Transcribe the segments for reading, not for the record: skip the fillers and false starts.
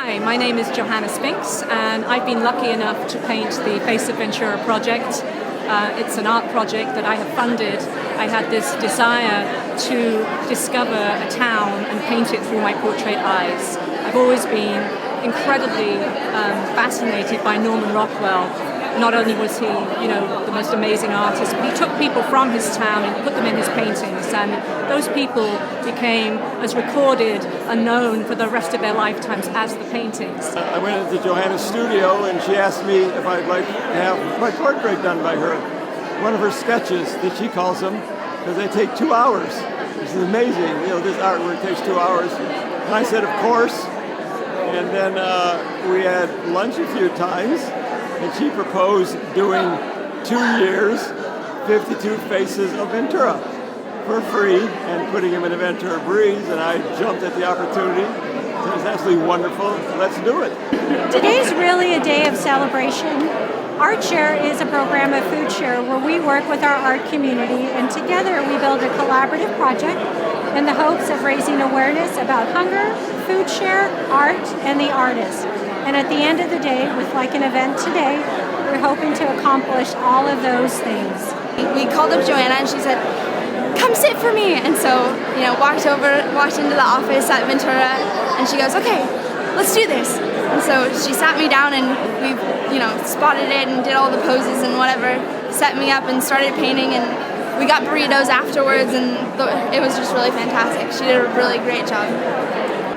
Hi, my name is Johanna Spinks, and I've been lucky enough to paint the Face of Ventura project. It's an art project that I have funded. I had this desire to discover a town and paint it through my portrait eyes. I've always been incredibly fascinated by Norman Rockwell. Not only was he, the most amazing artist, but he took people from his town and put them in his paintings, and those people became as recorded and known for the rest of their lifetimes as the paintings. I went into Johanna's studio and she asked me if I'd like to have my portrait done by her. One of her sketches, that she calls them, because they take 2 hours. This is amazing. This artwork takes 2 hours. And I said, of course. And then we had lunch a few times. And she proposed doing 2 years, 52 Faces of Ventura for free and putting them in a Ventura Breeze, and I jumped at the opportunity. So it's absolutely wonderful. Let's do it. Today's really a day of celebration. ARTshare is a program of FOODshare where we work with our art community, and together we build a collaborative project in the hopes of raising awareness about hunger, FOODshare, art, and the artist. And at the end of the day, with like an event today, we're hoping to accomplish all of those things. We called up Johanna and she said, come sit for me. And so, walked into the office at Ventura and she goes, okay, let's do this. And so she sat me down and we, spotted it and did all the poses and whatever, set me up and started painting, and we got burritos afterwards, and it was just really fantastic. She did a really great job.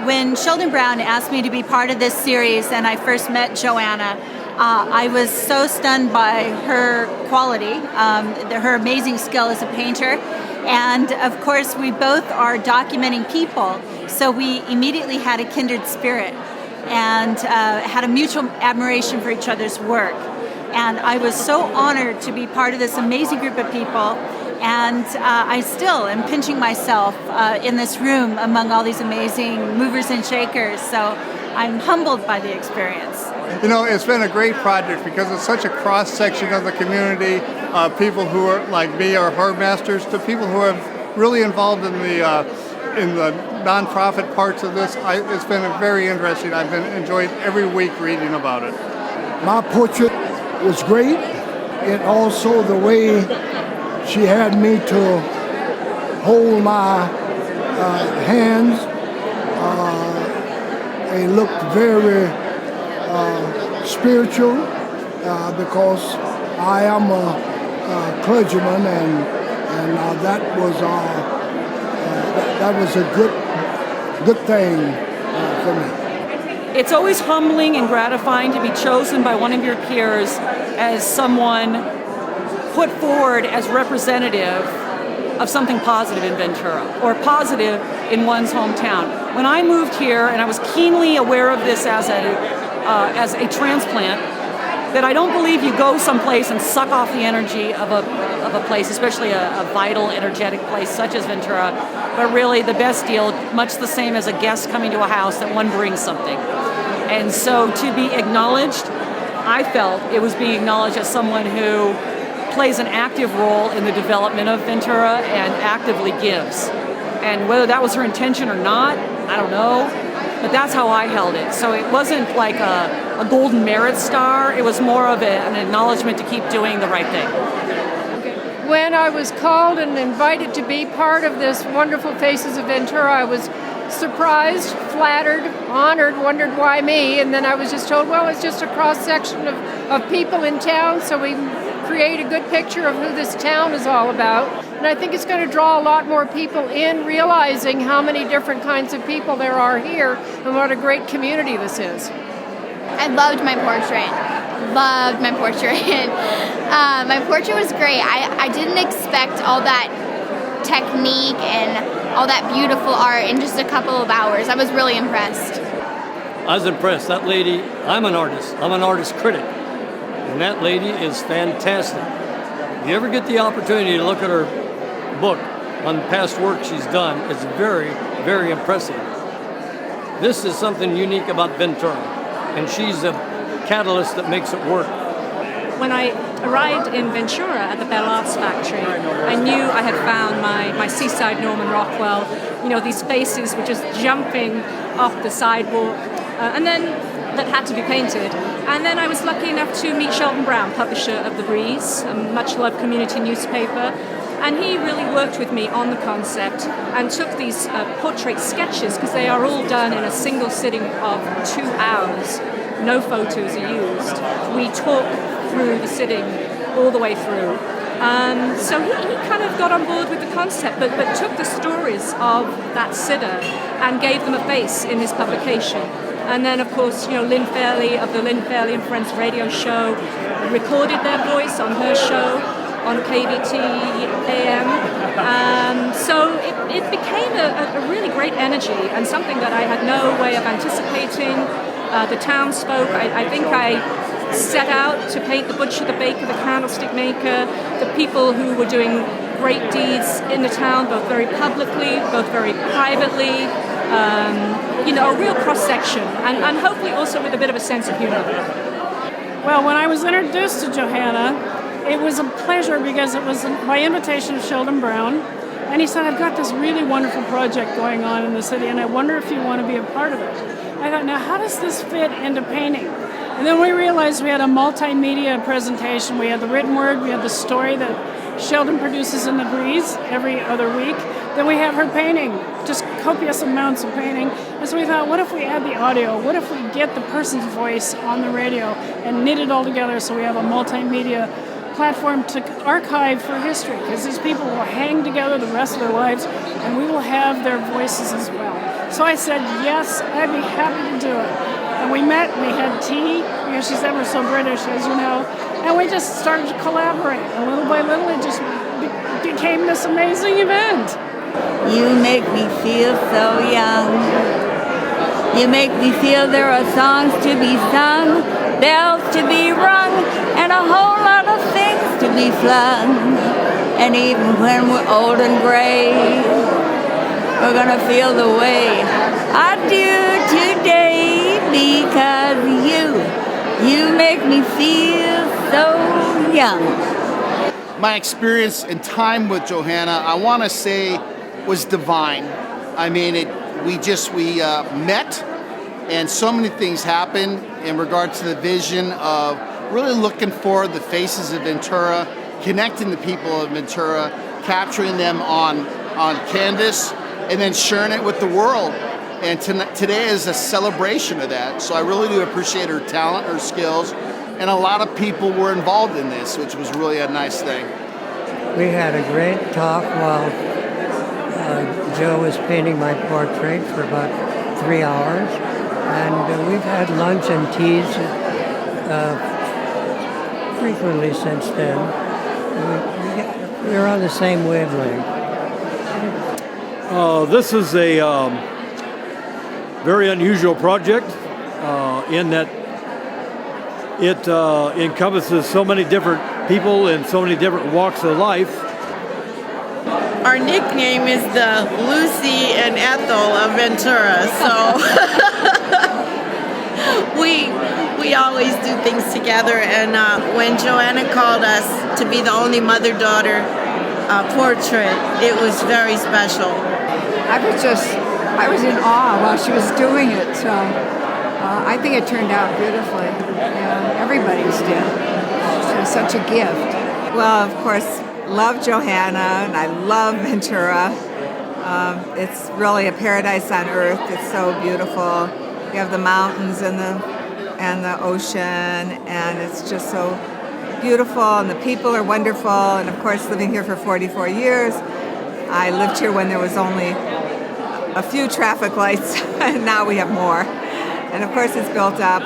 When Sheldon Brown asked me to be part of this series and I first met Johanna, I was so stunned by her quality, her amazing skill as a painter. And of course, we both are documenting people, so we immediately had a kindred spirit and had a mutual admiration for each other's work. And I was so honored to be part of this amazing group of people. And I still am pinching myself in this room among all these amazing movers and shakers. So I'm humbled by the experience. It's been a great project because it's such a cross-section of the community. People who are like me are hard masters to people who are really involved in the nonprofit parts of this. It's been very interesting. I've enjoyed every week reading about it. My portrait was great. It also the way she had me to hold my hands. It looked very spiritual because I am a clergyman, and that was a good thing for me. It's always humbling and gratifying to be chosen by one of your peers as someone put forward as representative of something positive in Ventura, or positive in one's hometown. When I moved here, and I was keenly aware of this as a transplant, that I don't believe you go someplace and suck off the energy of a place, especially a vital, energetic place such as Ventura, but really the best deal, much the same as a guest coming to a house, that one brings something. And so to be acknowledged, I felt it was being acknowledged as someone who plays an active role in the development of Ventura and actively gives. And whether that was her intention or not, I don't know, but that's how I held it. So it wasn't like a golden merit star, it was more of an acknowledgement to keep doing the right thing. When I was called and invited to be part of this wonderful Faces of Ventura, I was surprised, flattered, honored, wondered why me, and then I was just told, well, it's just a cross-section of people in town, so we create a good picture of who this town is all about. And I think it's going to draw a lot more people in, realizing how many different kinds of people there are here and what a great community this is. I loved my portrait. My portrait was great. I didn't expect all that technique and all that beautiful art in just a couple of hours. I was really impressed. I was impressed. That lady, I'm an artist. I'm an artist critic. And that lady is fantastic. If you ever get the opportunity to look at her book on past work she's done, it's very, very impressive. This is something unique about Ventura, and she's a catalyst that makes it work. When I arrived in Ventura at the Bell Arts Factory, I knew I had found my seaside Norman Rockwell. These faces were just jumping off the sidewalk. and then that had to be painted. And then I was lucky enough to meet Sheldon Brown, publisher of The Breeze, a much-loved community newspaper. And he really worked with me on the concept and took these portrait sketches, because they are all done in a single sitting of 2 hours. No photos are used. We talk through the sitting all the way through. So he kind of got on board with the concept, but took the stories of that sitter and gave them a face in his publication. And then, of course, Lynn Fairley of the Lynn Fairley and Friends radio show recorded their voice on her show on KBT AM. So it became a really great energy and something that I had no way of anticipating. The townsfolk, I think I set out to paint the butcher, the baker, the candlestick maker, the people who were doing great deeds in the town, both very publicly, both very privately, a real cross-section, and hopefully also with a bit of a sense of humor. Well, when I was introduced to Johanna, it was a pleasure because it was by invitation of Sheldon Brown, and he said, I've got this really wonderful project going on in the city, and I wonder if you want to be a part of it. I thought, now how does this fit into painting? And then we realized we had a multimedia presentation. We had the written word, we had the story that Sheldon produces in The Breeze every other week. Then we have her painting, just copious amounts of painting. And so we thought, what if we add the audio? What if we get the person's voice on the radio and knit it all together so we have a multimedia platform to archive for history? Because these people will hang together the rest of their lives, and we will have their voices as well. So I said, yes, I'd be happy to do it. And we met, we had tea, because she's ever so British, as you know, and we just started to collaborate. And little by little, it just became this amazing event. You make me feel so young. You make me feel there are songs to be sung, bells to be rung, and a whole lot of things to be flung. And even when we're old and gray, we're gonna feel the way I do today, because you make me feel so young. My experience and time with Johanna, I want to say, was divine. I mean, we met, and so many things happened in regard to the vision of really looking for the faces of Ventura, connecting the people of Ventura, capturing them on canvas, and then sharing it with the world. And today is a celebration of that. So I really do appreciate her talent, her skills, and a lot of people were involved in this, which was really a nice thing. We had a great talk while Joe was painting my portrait for about 3 hours, and we've had lunch and teas frequently since then. We're on the same wavelength. This is a very unusual project in that it encompasses so many different people in so many different walks of life. Our nickname is the Lucy and Ethel of Ventura, so we always do things together. And when Johanna called us to be the only mother-daughter portrait, it was very special. I was in awe while she was doing it. So I think it turned out beautifully. Everybody's did. She was such a gift. Well, of course, love Johanna, and I love Ventura. It's really a paradise on earth. It's so beautiful. You have the mountains and the ocean, and it's just so beautiful, and the people are wonderful. And of course, living here for 44 years, I lived here when there was only a few traffic lights, and now we have more. And of course, it's built up.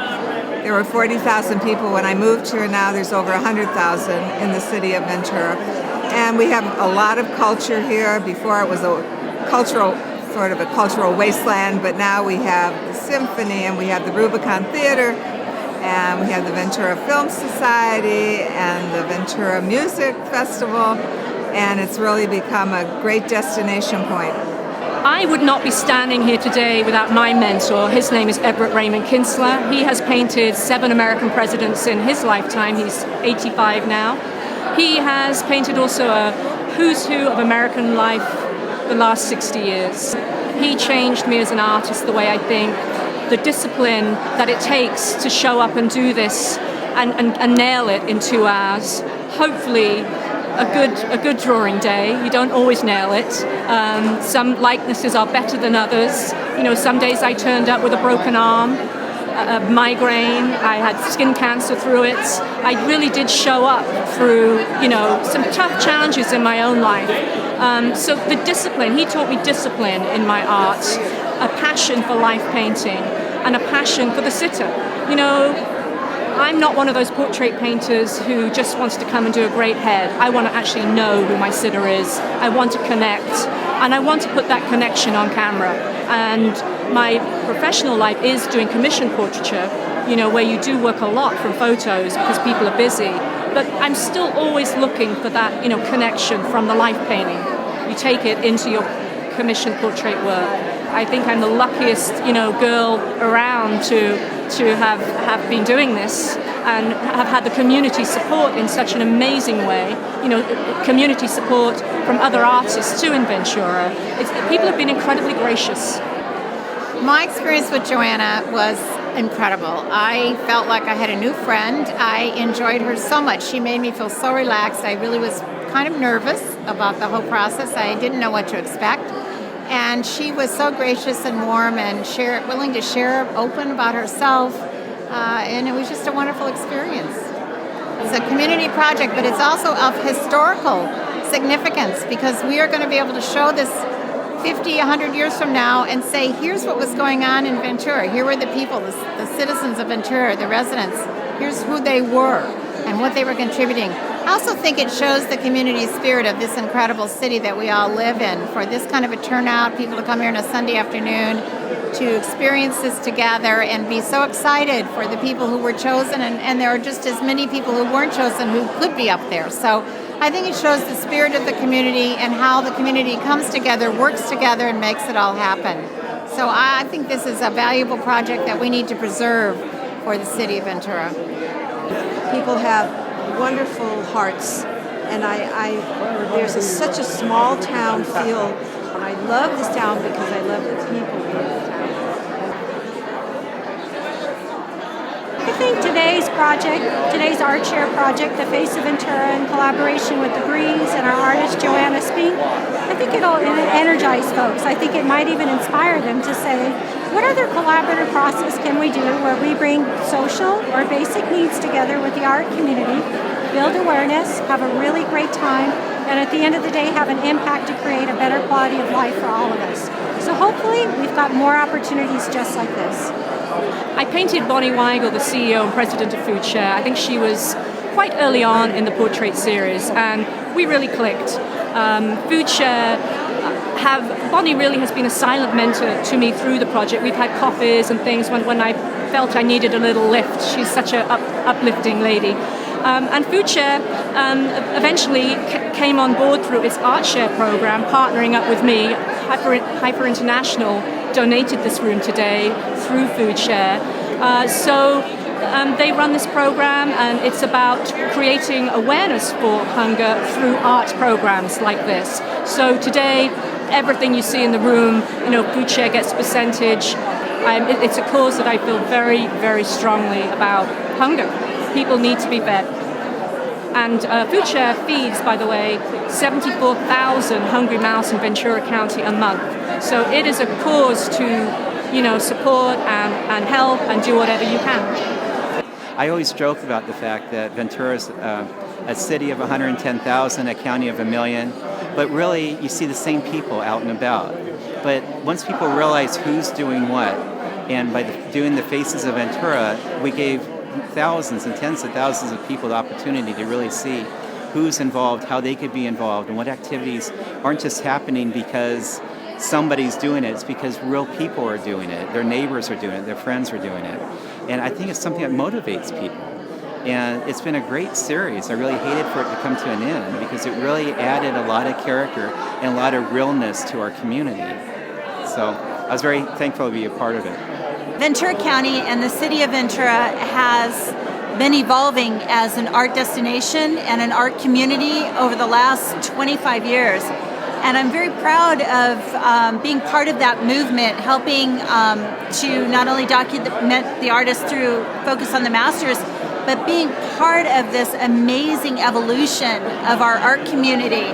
There were 40,000 people when I moved here. Now there's over 100,000 in the city of Ventura. And we have a lot of culture here. Before it was a cultural wasteland, but now we have the symphony, and we have the Rubicon Theater, and we have the Ventura Film Society, and the Ventura Music Festival, and it's really become a great destination point. I would not be standing here today without my mentor. His name is Everett Raymond Kinsler. He has painted 7 American presidents in his lifetime. He's 85 now. He has painted also a who's who of American life the last 60 years. He changed me as an artist, the way I think. the discipline that it takes to show up and do this and nail it in 2 hours. Hopefully a good drawing day. You don't always nail it. Some likenesses are better than others. Some days I turned up with a broken arm, a migraine, I had skin cancer through it. I really did show up through, some tough challenges in my own life. So the discipline, he taught me discipline in my art, a passion for life painting, and a passion for the sitter. I'm not one of those portrait painters who just wants to come and do a great head. I want to actually know who my sitter is. I want to connect, and I want to put that connection on camera. And my professional life is doing commission portraiture, where you do work a lot from photos because people are busy. But I'm still always looking for that, connection from the life painting. You take it into your commission portrait work. I think I'm the luckiest, girl around to have been doing this and have had the community support in such an amazing way. Community support from other artists too in Ventura. People have been incredibly gracious. My experience with Johanna was incredible. I felt like I had a new friend. I enjoyed her so much. She made me feel so relaxed. I really was kind of nervous about the whole process. I didn't know what to expect. And she was so gracious and warm and willing to share open about herself. And it was just a wonderful experience. It's a community project, but it's also of historical significance because we are going to be able to show this 50, 100 years from now and say, here's what was going on in Ventura. Here were the people, the citizens of Ventura, the residents. Here's who they were and what they were contributing. I also think it shows the community spirit of this incredible city that we all live in. For this kind of a turnout, people to come here on a Sunday afternoon to experience this together and be so excited for the people who were chosen, and there are just as many people who weren't chosen who could be up there. So I think it shows the spirit of the community and how the community comes together, works together, and makes it all happen. So I think this is a valuable project that we need to preserve for the city of Ventura. People have wonderful hearts, and there's such a small town feel. And I love this town because I love the people in this town. I think today's art share project, the Face of Ventura, in collaboration with the Breeze and our artist Johanna Spinks, I think it'll energize folks. I think it might even inspire them to say, what other collaborative process can we do where we bring social or basic needs together with the art community, build awareness, have a really great time, and at the end of the day have an impact to create a better quality of life for all of us. So hopefully we've got more opportunities just like this. I painted Bonnie Weigel, the CEO and President of FOODshare. I think she was quite early on in the portrait series, and we really clicked. FOODshare Bonnie really has been a silent mentor to me through the project. We've had coffees and things when I felt I needed a little lift. She's such an uplifting lady. And FOODshare eventually came on board through its art share program, partnering up with me. Hyper International donated this room today through FOODshare. So they run this program, and it's about creating awareness for hunger through art programs like this. So today, everything you see in the room, FOODshare gets a percentage. It's a cause that I feel very, very strongly about. Hunger. People need to be fed. And FOODshare feeds, by the way, 74,000 hungry mouths in Ventura County a month. So it is a cause to, support and help and do whatever you can. I always joke about the fact that Ventura is a city of 110,000, a county of 1 million, but really you see the same people out and about. But once people realize who's doing what, and by doing the Faces of Ventura, we gave thousands and tens of thousands of people the opportunity to really see who's involved, how they could be involved, and what activities aren't just happening because somebody's doing it. It's because real people are doing it. Their neighbors are doing it. Their friends are doing it. And I think it's something that motivates people. And it's been a great series. I really hated for it to come to an end because it really added a lot of character and a lot of realness to our community. So I was very thankful to be a part of it. Ventura County and the city of Ventura has been evolving as an art destination and an art community over the last 25 years. And I'm very proud of being part of that movement, helping to not only document the artists through Focus on the Masters, but being part of this amazing evolution of our art community.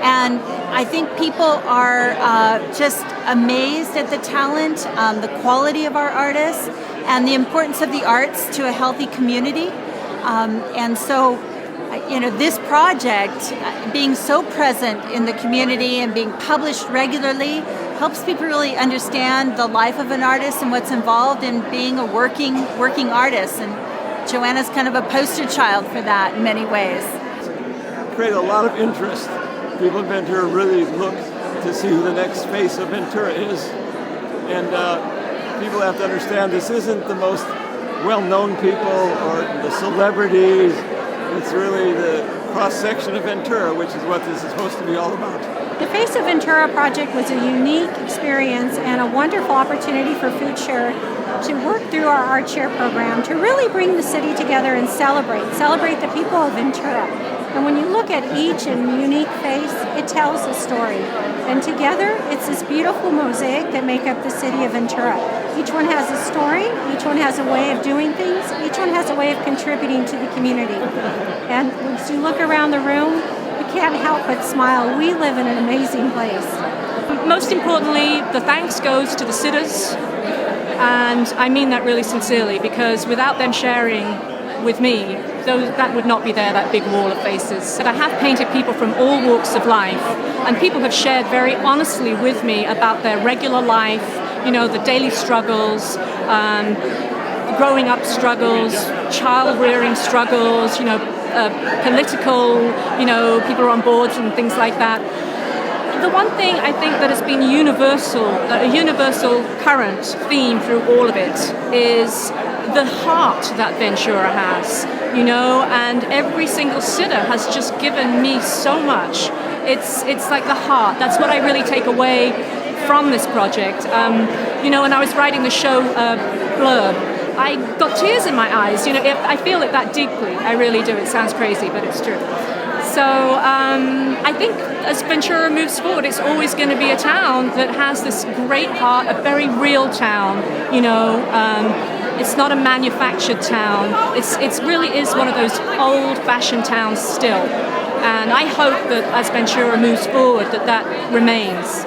And I think people are just amazed at the talent, the quality of our artists, and the importance of the arts to a healthy community. And so, this project, being so present in the community and being published regularly, helps people really understand the life of an artist and what's involved in being a working artist. And Johanna's kind of a poster child for that in many ways. Create a lot of interest. People in Ventura really look to see who the next face of Ventura is. And people have to understand this isn't the most well-known people or the celebrities. It's really the cross-section of Ventura, which is what this is supposed to be all about. The Face of Ventura project was a unique experience and a wonderful opportunity for FOODshare to work through our Art Share program to really bring the city together and celebrate the people of Ventura. And when you look at each and unique face, it tells a story. And together, it's this beautiful mosaic that make up the city of Ventura. Each one has a story, each one has a way of doing things, each one has a way of contributing to the community. And as you look around the room, you can't help but smile. We live in an amazing place. Most importantly, the thanks goes to the sitters, and I mean that really sincerely, because without them sharing with me, that would not be there, that big wall of faces. I have painted people from all walks of life, and people have shared very honestly with me about their regular life, the daily struggles, growing up struggles, child rearing struggles, political, people are on boards and things like that. The one thing I think that has been a universal current theme through all of it is the heart that Ventura has, and every single sitter has just given me so much. It's like the heart. That's what I really take away from this project. When I was writing the show blurb, I got tears in my eyes. I feel it that deeply. I really do. It sounds crazy, but it's true. So I think as Ventura moves forward, it's always going to be a town that has this great heart, a very real town. It's not a manufactured town. It really is one of those old-fashioned towns still. And I hope that as Ventura moves forward, that remains.